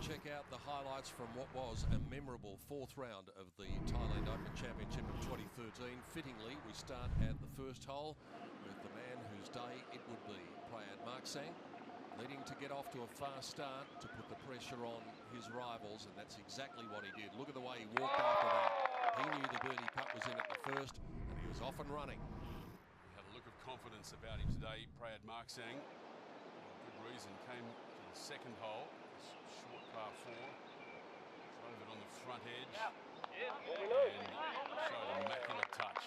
check out the highlights from what was a memorable fourth round of the Thailand Open Championship of 2013. Fittingly, we start at the first hole with the man whose day it would be, Prayad Marksang, needing to get off to a fast start to put the pressure on his rivals, and that's exactly what he did. Look at the way he walked after that. He knew the birdie putt was in at the first, and he was off and running. He had a look of confidence about him today, Prayad Marksang. Good reason. Came to the second hole, short par 4, drove it on the front edge, and showed an immaculate touch.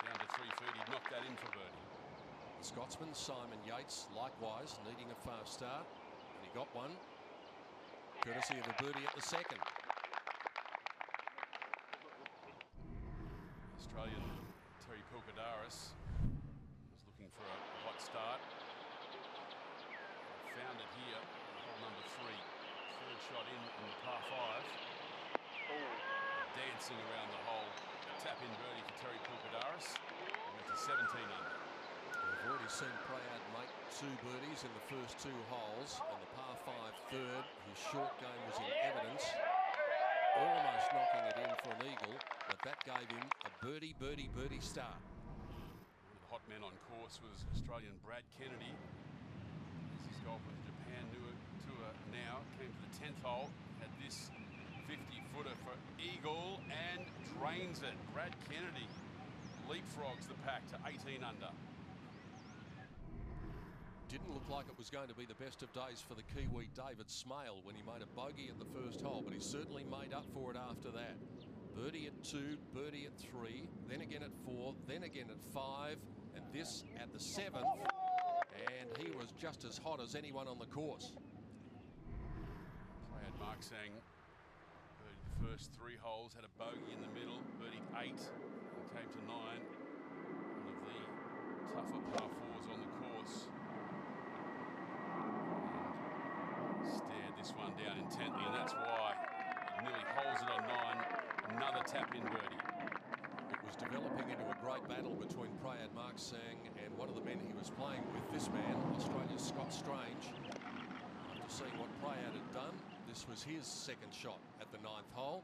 Down to 3 feet, he'd knocked that in for birdie. The Scotsman, Simon Yates, likewise needing a fast start, and he got one, courtesy of a birdie at the second. Australian Terry Pilkadaris was looking for a hot start. Found it here, hole number 3. Third shot in the par 5. Dancing around the hole. A tap-in birdie for Terry Pilkadaris. Went to 17 under. We've already seen Prayad make 2 birdies in the first 2 holes. On the par 5 third, his short game was in evidence, almost knocking it in for an eagle, but that gave him a birdie start. One of the hot men on course was Australian Brad Kennedy. His golf with the Japan Tour now. Came to the 10th hole, had this 50-footer for eagle and drains it. Brad Kennedy leapfrogs the pack to 18 under. Didn't look like it was going to be the best of days for the Kiwi David Smale when he made a bogey at the first hole, but he certainly made up for it after that. Birdie at 2, birdie at 3, then again at 4, then again at 5, and this at the 7th. And he was just as hot as anyone on the course. Prayad Marksang birdied the first 3 holes, had a bogey in the middle, birdied 8 and came to 9. One of the tougher par 4s on the course. And stared this one down intently, and that's why he nearly holes it on 9. Another tap-in birdie. It was developing into a great battle between Prayad Marksang and one of the men he was playing with, this man, Australia's Scott Strange. After seeing what Prayad had done, this was his second shot at the 9th hole.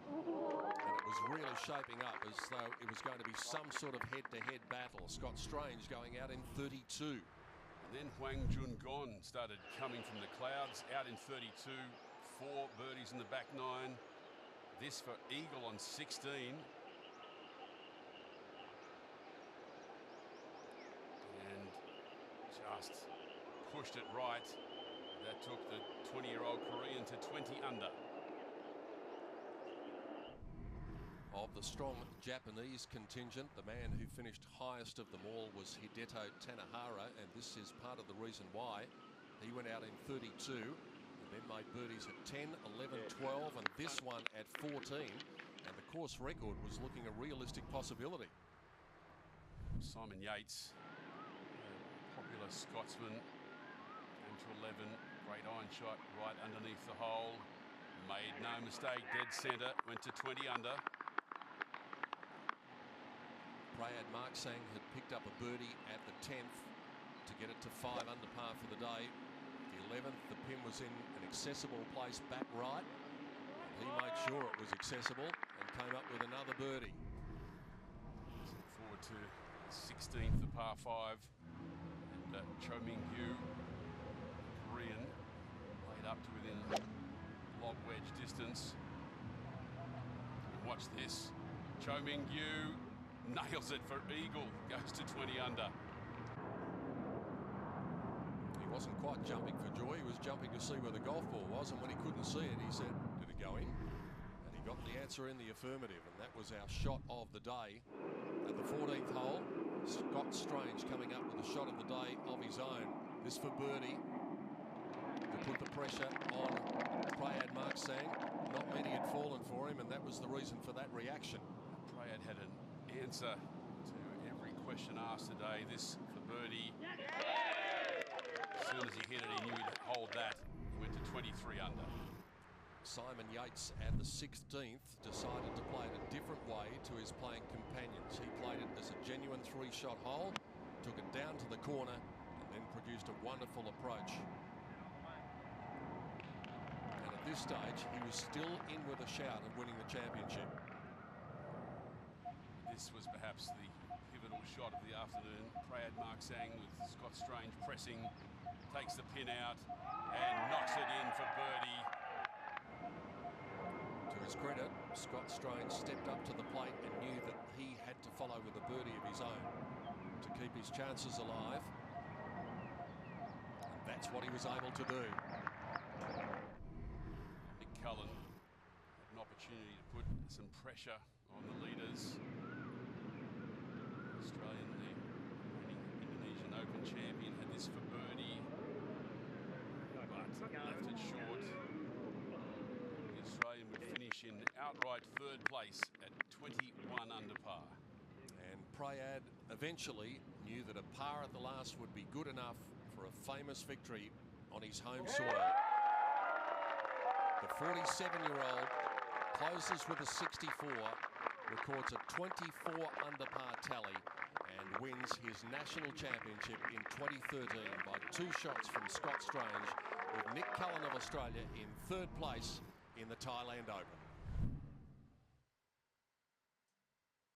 And it was really shaping up as though it was going to be some sort of head-to-head battle. Scott Strange going out in 32. And then Hwang Jun Gon started coming from the clouds, out in 32. 4 birdies in the back 9. This for eagle on 16. And just pushed it right. That took the 20-year-old Korean to 20 under. Of the strong Japanese contingent, the man who finished highest of them all was Hideto Tanahara, and this is part of the reason why. He went out in 32 and then made birdies at 10, 11, 12, and this one at 14. And the course record was looking a realistic possibility. Simon Yates, popular Scotsman, came to 11, great iron shot right underneath the hole, made no mistake, dead centre, went to 20 under. Prayad Marksang had picked up a birdie at the 10th to get it to 5 under par for the day. The 11th, the pin was in an accessible place back right. He made sure it was accessible and came up with another birdie. Look forward to 16th, the par 5. And Cho Ming-yu, Korean, laid up to within lob wedge distance. And watch this. Cho Ming-yu nails it for eagle, goes to 20 under. He wasn't quite jumping for joy, he was jumping to see where the golf ball was, and when he couldn't see it, he said, "Did it go in?" And he got the answer in the affirmative, and that was our shot of the day. At the 14th hole, Scott Strange coming up with a shot of the day of his own. This for birdie to put the pressure on Prayad Marksang. Not many had fallen for him, and that was the reason for that reaction. Prayad had an answer to every question asked today. This for birdie. As soon as he hit it, he knew he'd hold that. He went to 23 under. Simon Yates at the 16th decided to play it a different way to his playing companions. He played it as a genuine 3-shot hole, took it down to the corner, and then produced a wonderful approach. this stage, he was still in with a shout of winning the championship. This was perhaps the pivotal shot of the afternoon. Prayad Marksang with Scott Strange pressing, takes the pin out and knocks it in for birdie. To his credit, Scott Strange stepped up to the plate and knew that he had to follow with a birdie of his own to keep his chances alive. And that's what he was able to do. Nick Cullen had an opportunity to put some pressure on the leaders. Australian, the reigning Indonesian Open champion, had this for birdie, but left it short. The Australian would finish in outright third place at 21 under par. And Prayad eventually knew that a par at the last would be good enough for a famous victory on his home soil. The 47-year-old closes with a 64, records a 24 under par tally, and wins his national championship in 2013 by 2 shots from Scott Strange, with Nick Cullen of Australia in third place in the Thailand Open.